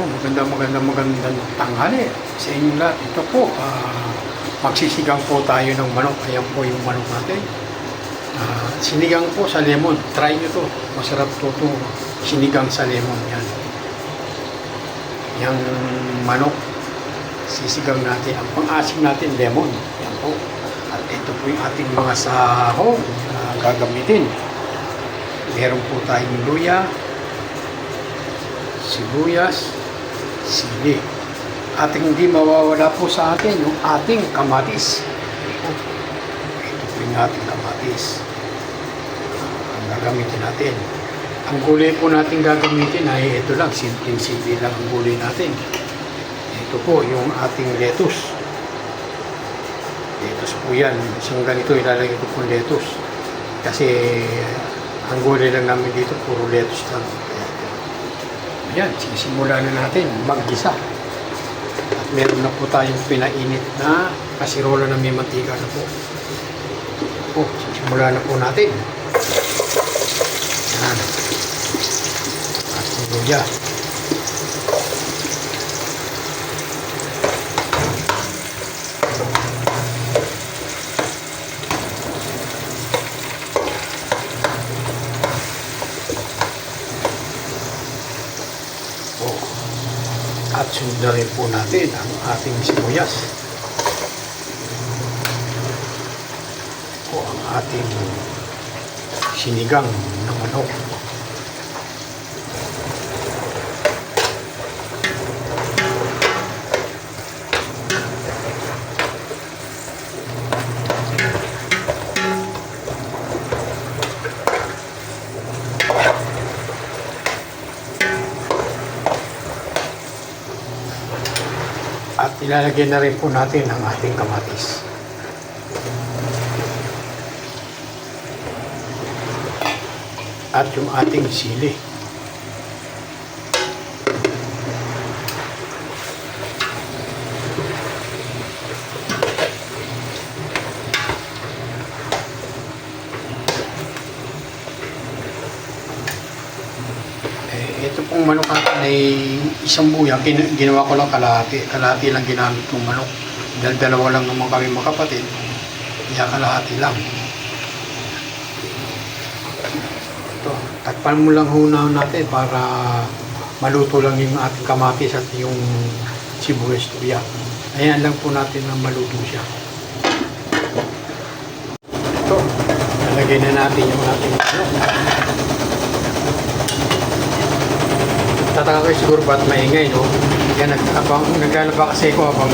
Magandang tanghali sa inyong lahat. Ito po, magsisigang po tayo ng manok. Ayan po yung manok natin. Sinigang po sa lemon. Try nyo to. Masarap to sinigang sa lemon. Yan. Yung manok, sisigang natin. Ang pang-asim natin, lemon. Yan po. At ito po yung ating mga sahog na gagamitin. Meron po tayong luya, sibuyas, sili. Ating hindi mawawala po sa atin yung ating kamatis. Ito po yung ating kamatis. Ang gagamitin natin. Ang gulay po natin gagamitin ay ito lang, simpleng-simple lang ang gulay natin. Ito po yung ating lettuce. Lettuce po yan. Isang ganito ilalagay ko po lettuce. Kasi ang gulay lang namin dito, puro lettuce lang. Ayan, sisimulan na natin mag-gisa. At meron na po tayong pinainit na kasirola na may mantika na po. Sisimulan na po natin. Ayan. At luya. At sunod na rin po natin ang ating sibuyas. O ang ating sinigang na manok. At ilalagay na rin po natin ang ating kamatis. At yung ating sili. Ito pong manok natin ay isang buya. Ginawa ko lang kalahati. Kalahati lang ginamit kong manok. Dahil dalawa lang naman kami magkapatid. Kaya kalahati lang. Ito. Takpan mo lang huna natin para maluto lang yung ating kamatis at yung sibuyas tuya. Ayan lang po natin na maluto siya. Ito. Nalagay na natin yung ating manok. Tataka kayo siguro ba't maingay, no? Yan, naglalaba kasi ako habang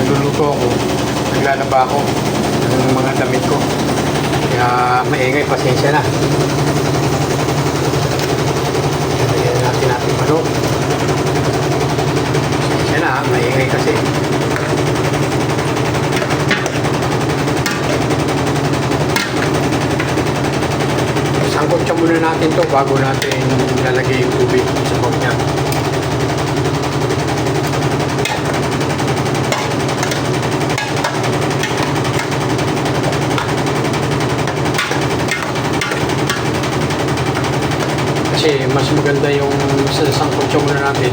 nagluluto ako. Naglalaba ako ng mga damit ko. Kaya maingay, pasensya na. Lagyan natin natin manok. Pasensya na, maingay kasi. Sangkot muna natin to bago natin ilalagay yung tubig sa bawang niya. Kasi mas maganda yung sangkot muna natin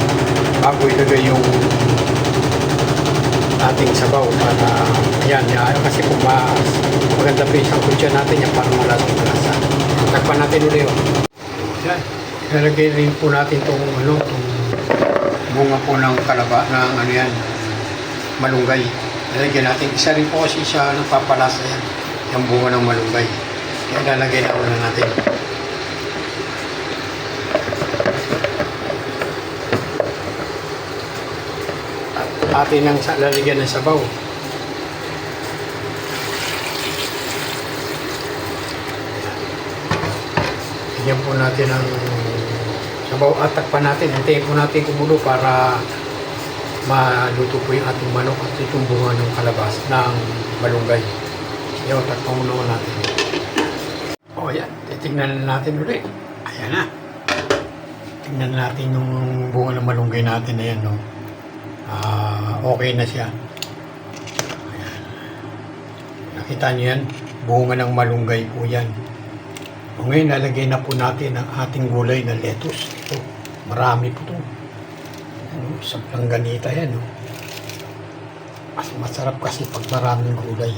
bago ilagay yung ating sabaw para yan, kasi kung maganda pa yung sangkot natin yan para malasang-malasa. Takpan natin ulit. Yan. Nalagay rin po natin itong bunga po ng kalaba ng malunggay. Nalagyan natin. Isa rin po kasi siya nagpapalasa yan. Yung bunga ng malunggay. Kaya nalagay na ulit natin. At atin ang lalagyan ng sabaw. Lagyan po natin ang sabaw at takpan natin. Hintayin po natin kumulo para maluto po yung ating manok at itong bunga ng kalabas ng malunggay. Yan, takpan muna natin. O yan, titignan natin ulit. Ayan na. Tignan natin yung bunga ng malunggay natin na yan. No? Okay na siya. Ayan. Nakita niyo yan? Bunga ng malunggay po yan. O ngayon, lalagay na po natin ang ating gulay na lettuce. Ito, marami po ito. samplang ganita yan. No? Mas masarap kasi pag maraming gulay.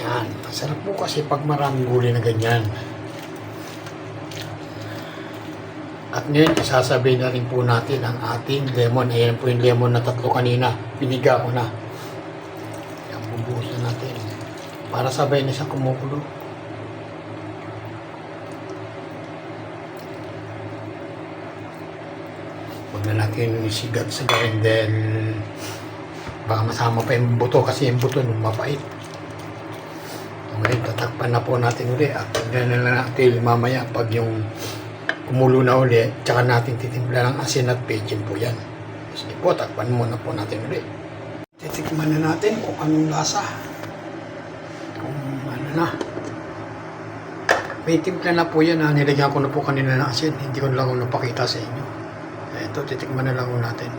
Yan, masarap po kasi pag maraming gulay na ganyan. At ngayon, isasabay na rin po natin ang ating lemon. Ayan po yung lemon na tatlo kanina. Piniga ko na. Yan, bubuhusan natin. Para sabay na siya kumukulo. Huwag na natin sigat-sigarin dahil baka masama pa yung buto kasi yung buto nung mapait. Ngayon, tatakpan na po natin uli at tignan na lang natin mamaya pag yung kumulo na uli, tsaka natin titimpla ng asin at pechin po yan. Sige po, takpan muna po natin uli. Titikman na natin kung anong lasa. Kung ano na. May timpla na po yan ha. Nilagyan ko na po kanina ng asin. Hindi ko lang napakita sa inyo. Ito, titikman na lang natin.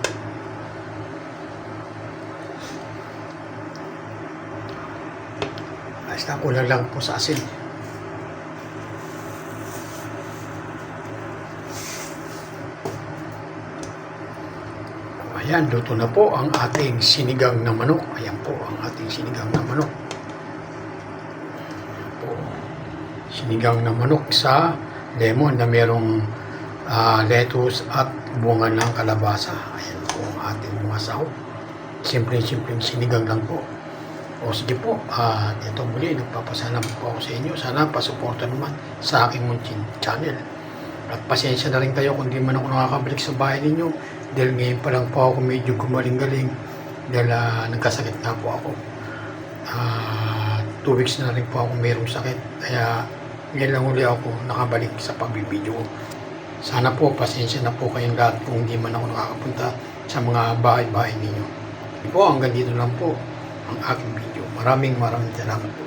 Basta kulang lang po sa asin. Ayan, luto na po ang ating sinigang na manok. Ayan po ang ating sinigang na manok. Ayan po. Sinigang na manok sa lemon na merong lettuce at bunga ng kalabasa. Ayan po ang ating mga sahog. Simpleng-simpleng sinigang lang po. O sige po, ito muli, nagpapasalamat po ako sa inyo. Sana pasuporta naman sa aking Munchin channel. At pasensya na rin kayo kung di man ako nakakabalik sa bahay ninyo. Dahil ngayon pa lang po ako medyo gumaling-galing. Dahil nagkasakit na po ako. 2 weeks na rin po ako mayroong sakit. Kaya ngayon lang uli ako nakabalik sa pagbibideo. Sana po, pasensya na po kayong lahat kung hindi man ako nakakapunta sa mga bahay-bahay ninyo. Po, hanggang dito lang po ang aking video. Maraming salamat po.